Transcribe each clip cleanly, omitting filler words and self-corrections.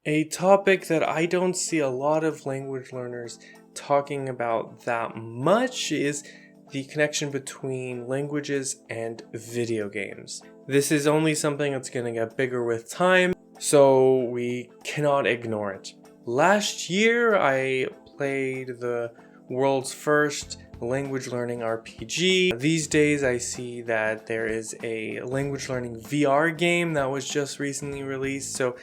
A topic that I don't see a lot of language learners talking about that much is the connection between languages and video games. This is only something that's going to get bigger with time, so we cannot ignore it. Last year, I played the world's first language learning RPG. These days, I see that there is a language learning VR game that was just recently released, so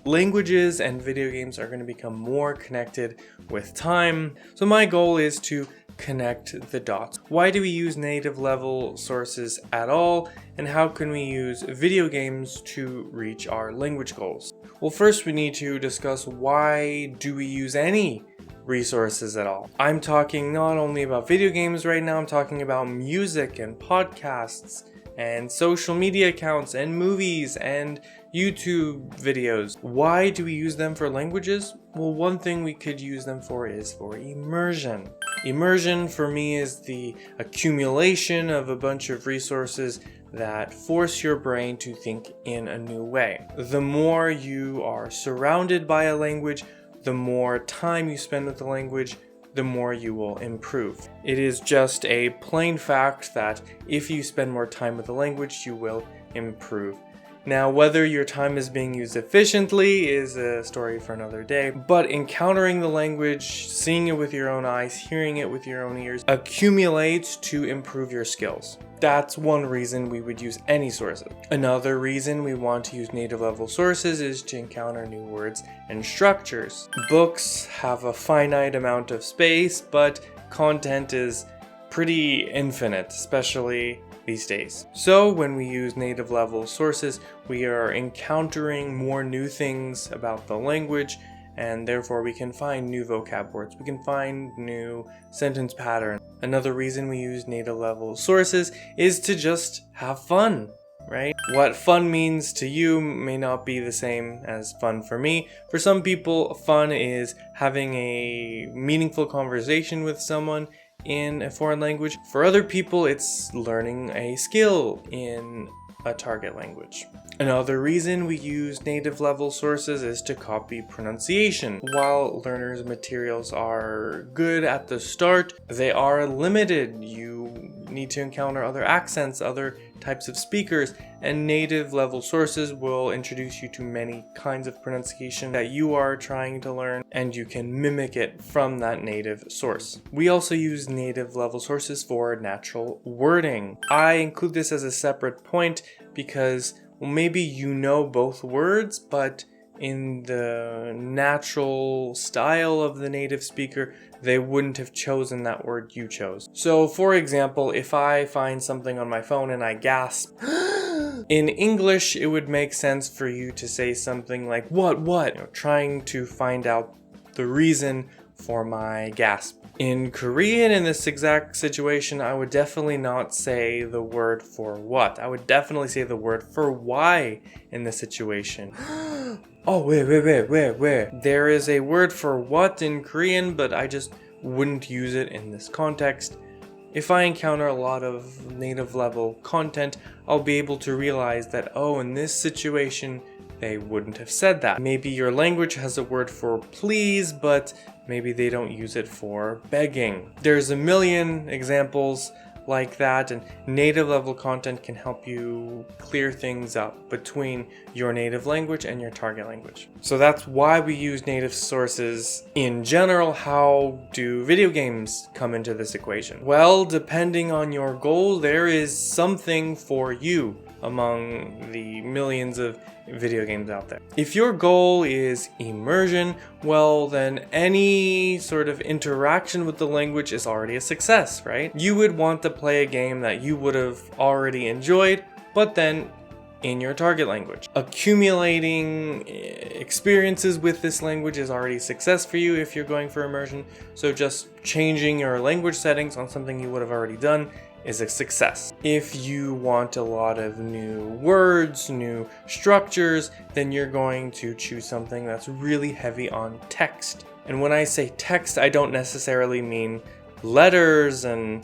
languages and video games are going to become more connected with time. So my goal is to connect the dots. Why do we use native level sources at all? And how can we use video games to reach our language goals? Well, first we need to discuss why do we use any resources at all. I'm talking not only about video games right now, I'm talking about music and podcasts and social media accounts and movies and YouTube videos. Why do we use them for languages? Well, one thing we could use them for is for immersion. Immersion for me is the accumulation of a bunch of resources that force your brain to think in a new way. The more you are surrounded by a language, the more time you spend with the language, the more you will improve. It is just a plain fact that if you spend more time with the language, you will improve. Now, whether your time is being used efficiently is a story for another day, but encountering the language, seeing it with your own eyes, hearing it with your own ears, accumulates to improve your skills. That's one reason we would use any sources. Another reason we want to use native level sources is to encounter new words and structures. Books have a finite amount of space, but content is pretty infinite, especially these days. So when we use native level sources, we are encountering more new things about the language, and therefore we can find new vocab words, we can find new sentence patterns. Another reason we use native level sources is to just have fun, right? What fun means to you may not be the same as fun for me. For some people, fun is having a meaningful conversation with someone in a foreign language. For other people, it's learning a skill in a target language. Another reason we use native level sources is to copy pronunciation. While learners' materials are good at the start, they are limited. You need to encounter other accents, other types of speakers, and native level sources will introduce you to many kinds of pronunciation that you are trying to learn, and you can mimic it from that native source. We also use native level sources for natural wording. I include this as a separate point because maybe you know both words, but in the natural style of the native speaker, they wouldn't have chosen that word you chose. So for example, if I find something on my phone and I gasp, in English, it would make sense for you to say something like, what? Trying to find out the reason for my gasp. In Korean, in this exact situation, I would definitely not say the word for what. I would definitely say the word for why in this situation. Oh, where? There is a word for what in Korean, but I just wouldn't use it in this context. If I encounter a lot of native level content, I'll be able to realize that, oh, in this situation, they wouldn't have said that. Maybe your language has a word for please, but maybe they don't use it for begging. There's a million examples like that, and native level content can help you clear things up between your native language and your target language. So that's why we use native sources in general. How do video games come into this equation? Well, depending on your goal, there is something for you among the millions of video games out there. If your goal is immersion, well then any sort of interaction with the language is already a success, right? You would want to play a game that you would have already enjoyed, but then in your target language. Accumulating experiences with this language is already a success for you if you're going for immersion, so just changing your language settings on something you would have already done is a success. If you want a lot of new words, new structures, then you're going to choose something that's really heavy on text. And when I say text, I don't necessarily mean letters and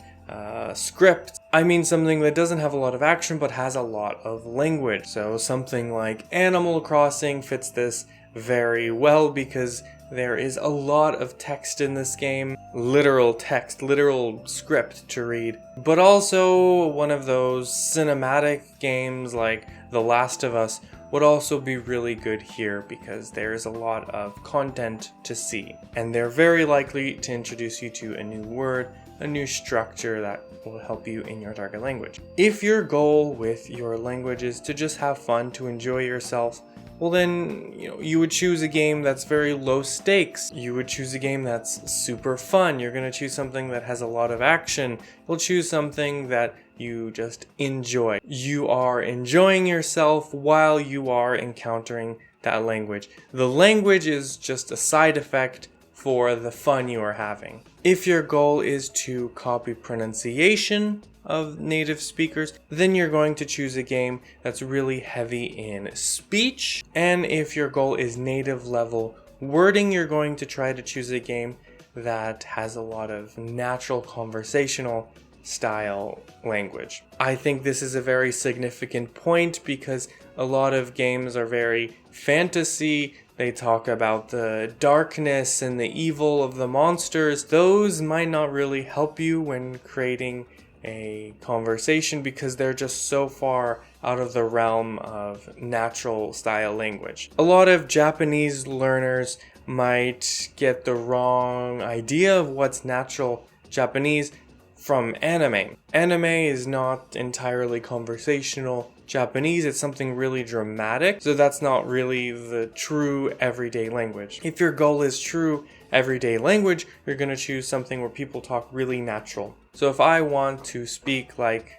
script. I mean something that doesn't have a lot of action but has a lot of language. So something like Animal Crossing fits this very well because there is a lot of text in this game, literal text, literal script to read, but also one of those cinematic games like The Last of Us would also be really good here because there's a lot of content to see, and they're very likely to introduce you to a new word, a new structure that will help you in your target language. If your goal with your language is to just have fun, to enjoy yourself, well then, you would choose a game that's very low stakes. You would choose a game that's super fun. You're going to choose something that has a lot of action. You'll choose something that you just enjoy. You are enjoying yourself while you are encountering that language. The language is just a side effect for the fun you are having. If your goal is to copy pronunciation of native speakers, then you're going to choose a game that's really heavy in speech. And if your goal is native level wording, you're going to try to choose a game that has a lot of natural conversational style language. I think this is a very significant point because a lot of games are very fantasy. They talk about the darkness and the evil of the monsters. Those might not really help you when creating a conversation because they're just so far out of the realm of natural style language. A lot of Japanese learners might get the wrong idea of what's natural Japanese from anime. Anime is not entirely conversational Japanese, it's something really dramatic, so that's not really the true everyday language. If your goal is true everyday language, you're going to choose something where people talk really natural. So if I want to speak like,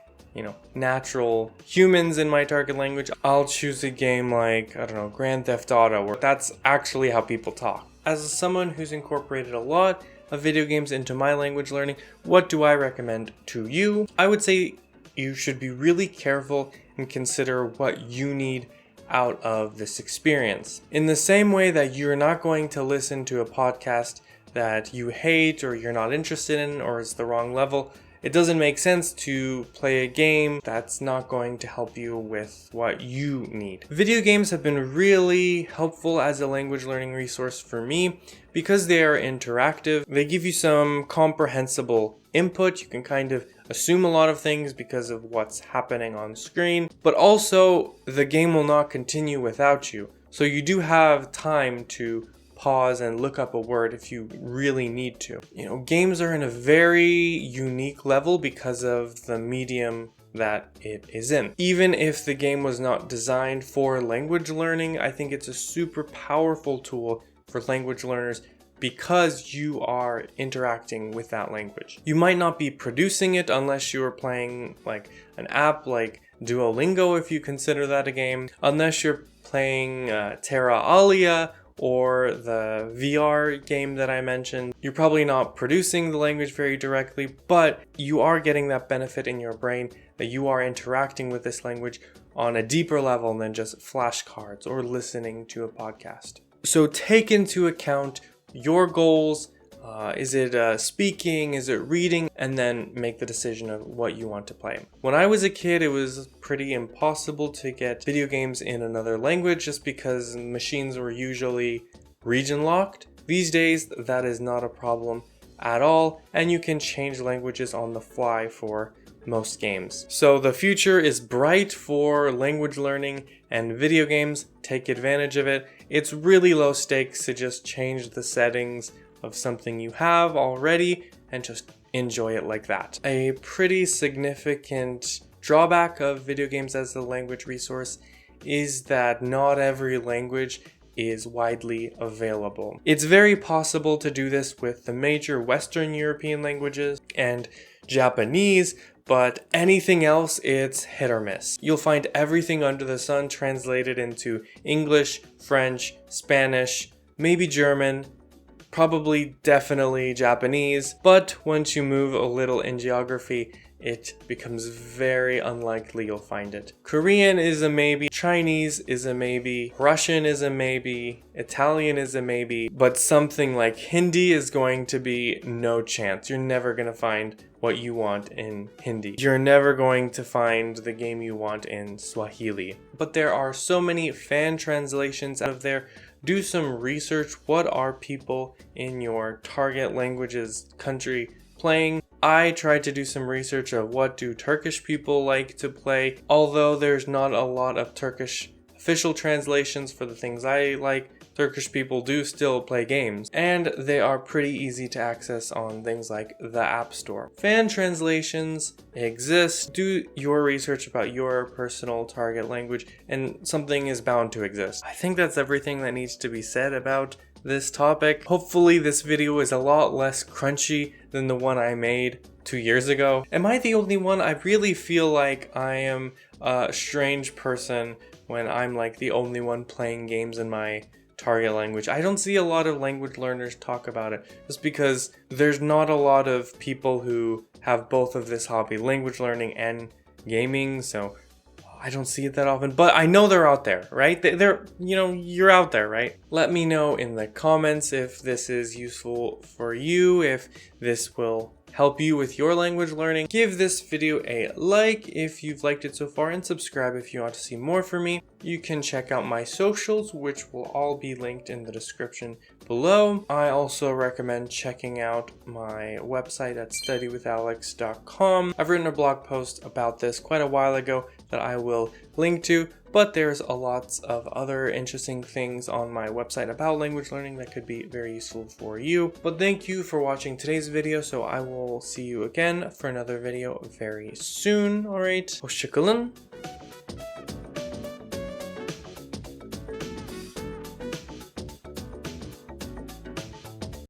natural humans in my target language, I'll choose a game like, Grand Theft Auto, where that's actually how people talk. As someone who's incorporated a lot of video games into my language learning, what do I recommend to you? I would say you should be really careful and consider what you need out of this experience. In the same way that you're not going to listen to a podcast that you hate or you're not interested in or is the wrong level, it doesn't make sense to play a game that's not going to help you with what you need. Video games have been really helpful as a language learning resource for me because they are interactive. They give you some comprehensible input. You can kind of assume a lot of things because of what's happening on screen, but also the game will not continue without you. So you do have time to pause and look up a word if you really need to. Games are in a very unique level because of the medium that it is in. Even if the game was not designed for language learning, I think it's a super powerful tool for language learners because you are interacting with that language. You might not be producing it unless you are playing like an app like Duolingo, if you consider that a game, unless you're playing Terra Alia or the VR game that I mentioned. You're probably not producing the language very directly, but you are getting that benefit in your brain that you are interacting with this language on a deeper level than just flashcards or listening to a podcast. So take into account your goals. Is it speaking? Is it reading? And then make the decision of what you want to play. When I was a kid, it was pretty impossible to get video games in another language just because machines were usually region locked. These days, that is not a problem at all, and you can change languages on the fly for most games. So the future is bright for language learning and video games. Take advantage of it. It's really low stakes to just change the settings of something you have already and just enjoy it like that. A pretty significant drawback of video games as a language resource is that not every language is widely available. It's very possible to do this with the major Western European languages and Japanese, but anything else, it's hit or miss. You'll find everything under the sun translated into English, French, Spanish, maybe German, probably definitely Japanese, but once you move a little in geography, it becomes very unlikely you'll find it. Korean is a maybe, Chinese is a maybe, Russian is a maybe, Italian is a maybe, but something like Hindi is going to be no chance. You're never going to find what you want in Hindi. You're never going to find the game you want in Swahili. But there are so many fan translations out of there. do some research. What are people in your target language's country playing? I tried to do some research of what do Turkish people like to play. Although there's not a lot of Turkish official translations for the things I like, Turkish people do still play games, and they are pretty easy to access on things like the App Store. Fan translations exist. Do your research about your personal target language, and something is bound to exist. I think that's everything that needs to be said about this topic. Hopefully this video is a lot less crunchy than the one I made 2 years ago. Am I the only one? I really feel like I am a strange person when I'm like the only one playing games in my target language. I don't see a lot of language learners talk about it just because there's not a lot of people who have both of this hobby, language learning and gaming, so I don't see it that often, but I know they're out there, right? They're, you know, you're out there, right? Let me know in the comments if this is useful for you, if this will help you with your language learning. Give this video a like if you've liked it so far, and subscribe if you want to see more from me. You can check out my socials, which will all be linked in the description below. I also recommend checking out my website at studywithalex.com. I've written a blog post about this quite a while ago that I will link to, but there's a lot of other interesting things on my website about language learning that could be very useful for you. But thank you for watching today's video, so I will see you again for another video very soon. Alright, hoşça kalın.